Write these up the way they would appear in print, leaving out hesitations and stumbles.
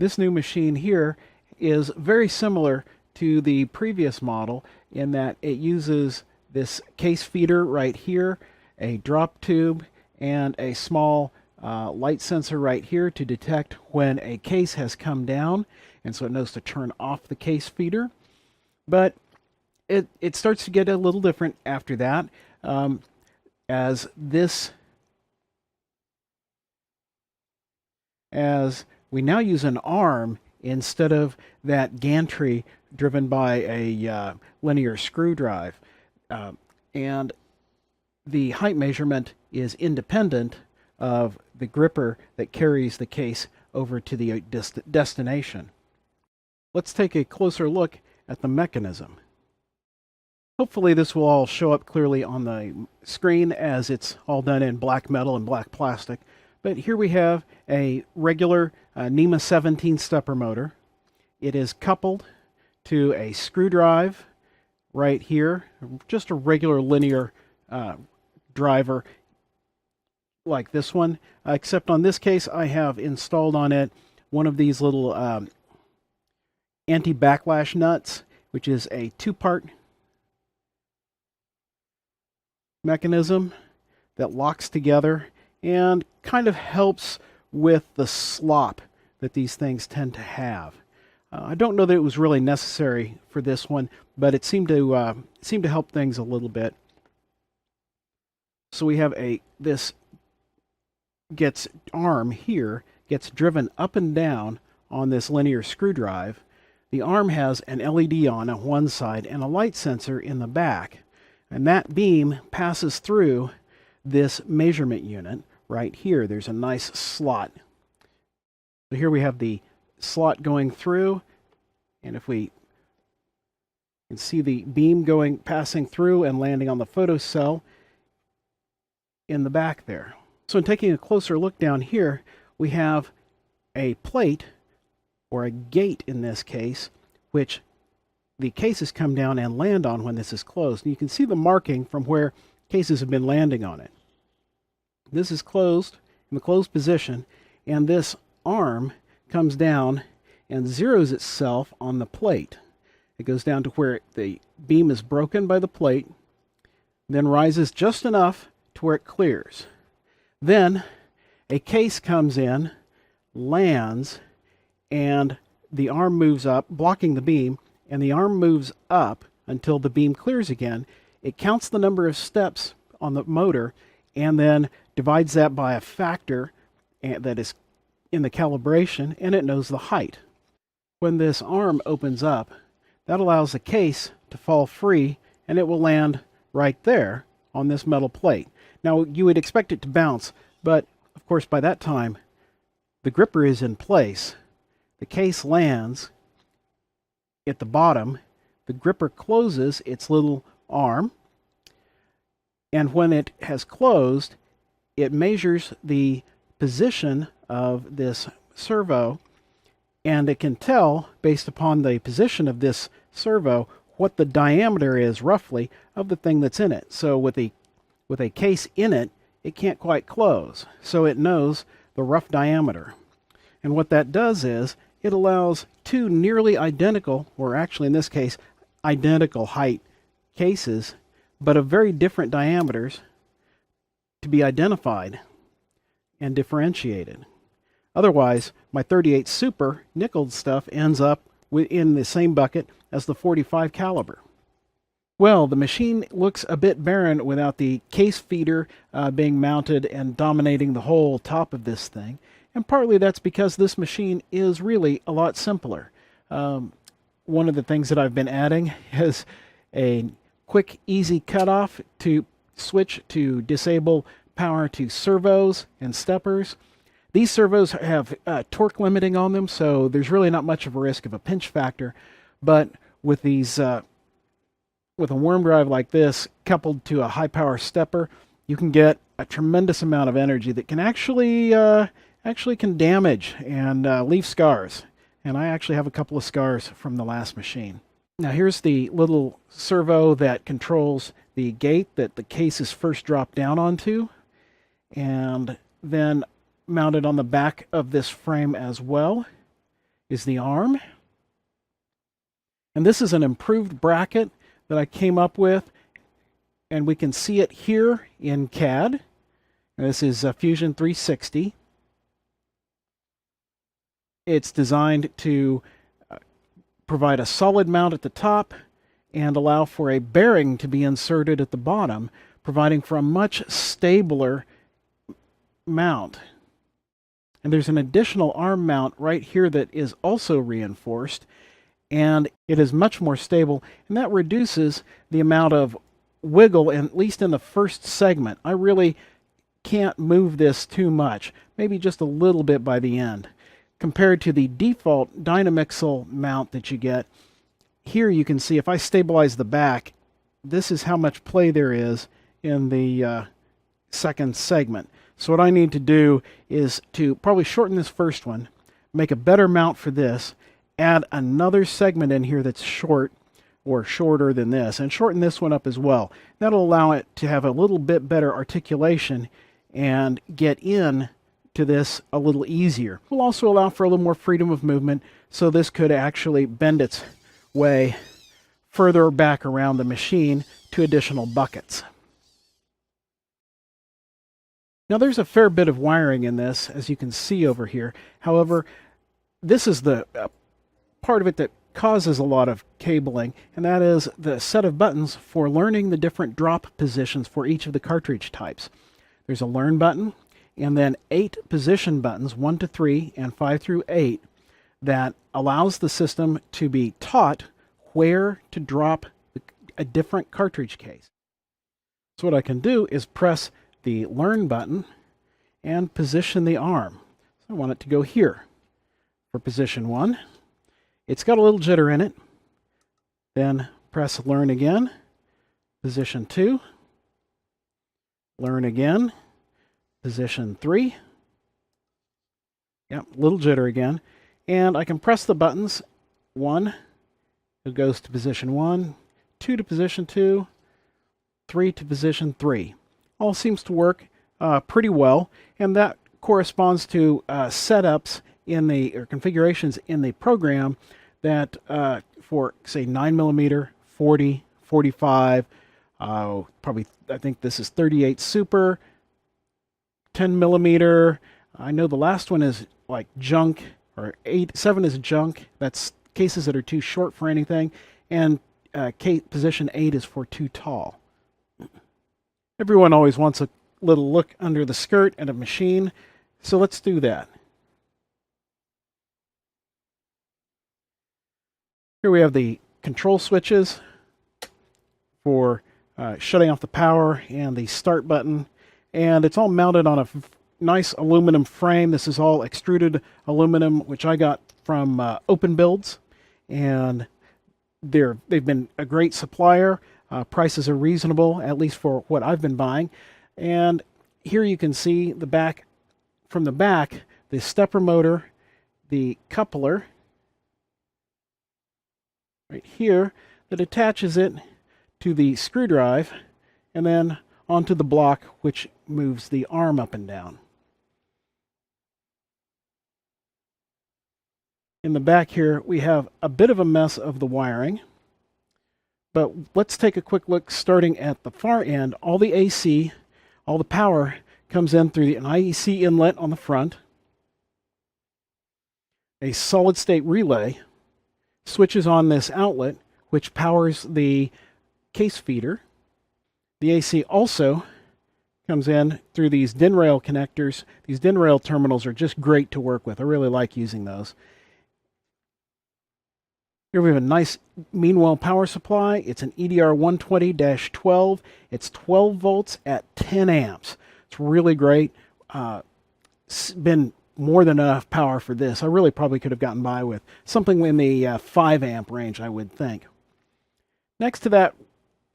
This new machine here is very similar to the previous model in that it uses this case feeder right here, a drop tube, and a small light sensor right here to detect when a case has come down, and so it knows to turn off the case feeder. But it starts to get a little different after that, as we now use an arm instead of that gantry driven by a linear screw drive. And the height measurement is independent of the gripper that carries the case over to the destination. Let's take a closer look at the mechanism. Hopefully this will all show up clearly on the screen as it's all done in black metal and black plastic. But here we have a regular NEMA 17 stepper motor. It is coupled to a screw drive right here, just a regular linear driver like this one, except on this case I have installed on it one of these little anti-backlash nuts, which is a two-part mechanism that locks together and kind of helps with the slop that these things tend to have. I don't know that it was really necessary for this one, but it seemed to help things a little bit. So we have this arm here gets driven up and down on this linear screw drive. The arm has an LED on one side and a light sensor in the back, and that beam passes through this measurement unit right here. There's a nice slot. So here we have the slot going through, and if we can see the beam passing through and landing on the photocell in the back there. So in taking a closer look down here, we have a plate, or a gate in this case, which the cases come down and land on when this is closed. And you can see the marking from where cases have been landing on it. This is closed, in the closed position, and this arm comes down and zeroes itself on the plate. It goes down to where the beam is broken by the plate, then rises just enough to where it clears. Then a case comes in, lands, and the arm moves up, blocking the beam, and the arm moves up until the beam clears again. It counts the number of steps on the motor and then divides that by a factor that is in the calibration, and it knows the height. When this arm opens up, that allows the case to fall free, and it will land right there on this metal plate. Now, you would expect it to bounce, but of course by that time the gripper is in place. The case lands at the bottom, the gripper closes its little arm, and when it has closed, it measures the position of this servo, and it can tell, based upon the position of this servo, what the diameter is roughly of the thing that's in it. So with a case in it, it can't quite close, so it knows the rough diameter. And what that does is it allows two nearly identical, or actually in this case identical height cases, but of very different diameters, to be identified and differentiated. Otherwise, my 38 Super nickeled stuff ends up in the same bucket as the 45 caliber. Well, the machine looks a bit barren without the case feeder being mounted and dominating the whole top of this thing. And partly that's because this machine is really a lot simpler. One of the things that I've been adding is a quick, easy cutoff to switch to disable power to servos and steppers. These servos have torque limiting on them, so there's really not much of a risk of a pinch factor. But with these, with a worm drive like this coupled to a high power stepper, you can get a tremendous amount of energy that can actually can damage and leave scars. And I actually have a couple of scars from the last machine. Now here's the little servo that controls the gate that the case is first dropped down onto, and then mounted on the back of this frame as well. is the arm. And this is an improved bracket that I came up with, and we can see it here in CAD. And this is Fusion 360. It's designed to provide a solid mount at the top and allow for a bearing to be inserted at the bottom, providing for a much stabler mount. And there's an additional arm mount right here that is also reinforced, and it is much more stable, and that reduces the amount of wiggle, at least in the first segment. I really can't move this too much, maybe just a little bit by the end. Compared to the default Dynamixel mount that you get, here you can see if I stabilize the back, this is how much play there is in the second segment. So what I need to do is to probably shorten this first one, make a better mount for this, add another segment in here that's short or shorter than this, and shorten this one up as well. That'll allow it to have a little bit better articulation and get in to this a little easier. Will also allow for a little more freedom of movement, so this could actually bend its way further back around the machine to additional buckets. Now there's a fair bit of wiring in this, as you can see over here. However, this is the part of it that causes a lot of cabling, and that is the set of buttons for learning the different drop positions for each of the cartridge types. There's a learn button, and then 8 position buttons, 1 to 3 and 5 through 8, that allows the system to be taught where to drop a different cartridge case. So what I can do is press the learn button and position the arm. So I want it to go here for position 1. It's got a little jitter in it. Then press learn again, position 2, learn again, position 3. Yep, little jitter again. And I can press the buttons. 1, it goes to position 1, 2 to position 2, 3 to position 3. All seems to work pretty well, and that corresponds to setups in the, or configurations in the program that for, say, 9mm, 40, 45, probably, I think this is 38 Super, 10mm. I know the last one is like junk, or 7 is junk. That's cases that are too short for anything, and position 8 is for too tall. Everyone always wants a little look under the skirt at a machine, so let's do that. Here we have the control switches for shutting off the power and the start button, and it's all mounted on a nice aluminum frame. This is all extruded aluminum, which I got from Open Builds, and they've been a great supplier. Prices are reasonable, at least for what I've been buying. And here you can see the back, from the back, the stepper motor, the coupler, right here, that attaches it to the screw drive, and then onto the block, which moves the arm up and down. In the back here, we have a bit of a mess of the wiring. But let's take a quick look starting at the far end. All the AC, all the power comes in through an IEC inlet on the front. A solid state relay switches on this outlet, which powers the case feeder. The AC also comes in through these DIN rail connectors. These DIN rail terminals are just great to work with. I really like using those. Here we have a nice Meanwell power supply. It's an EDR 120-12. It's 12 volts at 10 amps. It's really great. It's been more than enough power for this. I really probably could have gotten by with something in the 5 amp range, I would think. Next to that,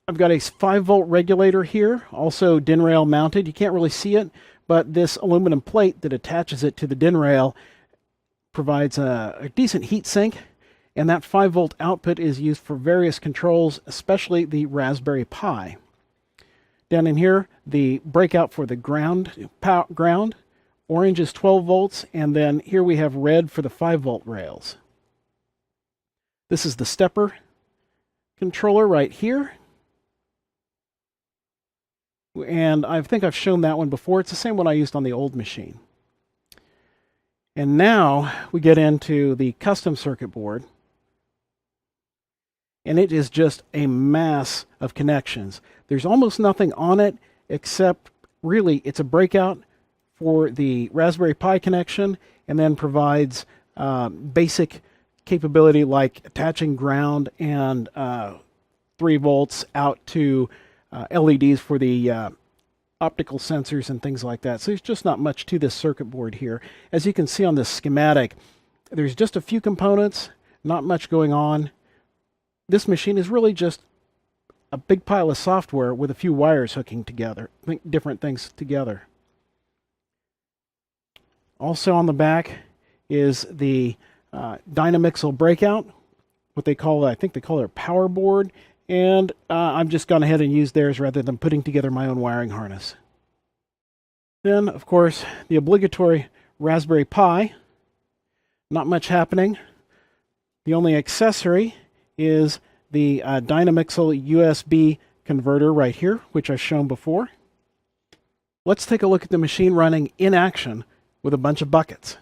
I've got a 5 volt regulator here, also DIN rail mounted. You can't really see it, but this aluminum plate that attaches it to the DIN rail provides a decent heat sink. And that 5 volt output is used for various controls, especially the Raspberry Pi. Down in here, the breakout for the ground. Orange is 12 volts, and then here we have red for the 5 volt rails. This is the stepper controller right here. And I think I've shown that one before. It's the same one I used on the old machine. And now we get into the custom circuit board. And it is just a mass of connections. There's almost nothing on it except really it's a breakout for the Raspberry Pi connection, and then provides basic capability like attaching ground and 3 volts out to LEDs for the optical sensors and things like that. So there's just not much to this circuit board here. As you can see on this schematic, there's just a few components, not much going on. This machine is really just a big pile of software with a few wires hooking together, different things together. Also on the back is the Dynamixel breakout, what they call, I think they call it a power board, and I've just gone ahead and used theirs rather than putting together my own wiring harness. Then, of course, the obligatory Raspberry Pi. Not much happening. The only accessory is the Dynamixel USB converter right here, which I've shown before. Let's take a look at the machine running in action with a bunch of buckets.